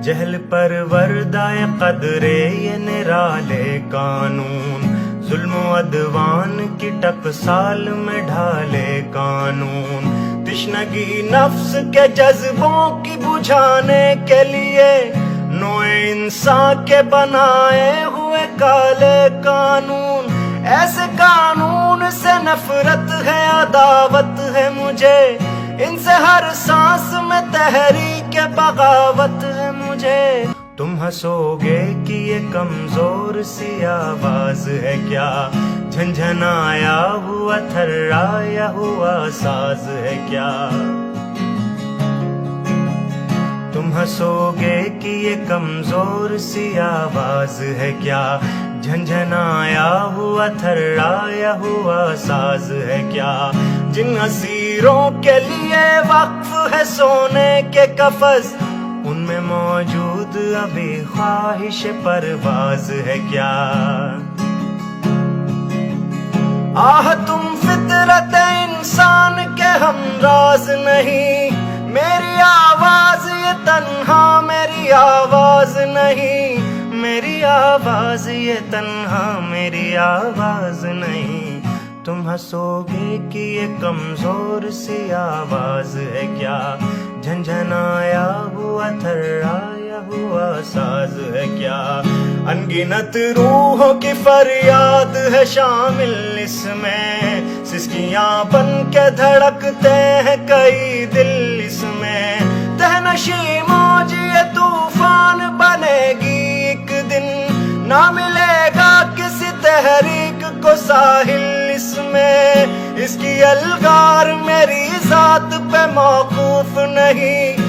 جہل پر وردائے قدرے یہ نرالے قانون، ظلم و عدوان کی ٹکسال میں ڈھالے قانون، تشنگی نفس کے جذبوں کی بجھانے کے لیے نوع انسان کے بنائے ہوئے کالے قانون، ایسے قانون سے نفرت ہے عداوت ہے مجھے، ان سے ہر سانس میں تحریک بغاوت ہے مجھے۔ تم ہنسو گے کہ یہ کمزور سی آواز ہے کیا، جھنجھنایا ہوا تھرایا ہوا ساز ہے کیا۔ تم ہنسو گے کہ یہ کمزور سی آواز ہے کیا، جھنجھنایا ہوا تھرایا ہوا ساز ہے کیا۔ جن اسیروں کے لیے وقف ہے سونے کے قفس، ان میں موجود ابھی خواہش پرواز ہے کیا۔ آہ تم فطرت انسان کے ہمراز نہیں، میری آواز یہ تنہا میری آواز نہیں، میری آواز یہ تنہا میری آواز نہیں۔ تم ہنسو گے کہ یہ کمزور سی آواز ہے کیا، جھنجھنایا ہوا تھرایا ہوا ساز ہے کیا۔ انگنت روحوں کی فریاد ہے شامل اس میں، سسکیاں بن کے دھڑکتے ہیں کئی دل اس میں، تہنشی موج یہ طوفان بنے گی ایک دن، نہ ملے گا کسی تحریک کو ساحل اس میں، اس کی الغار میری ذات پہ موقوف نہیں،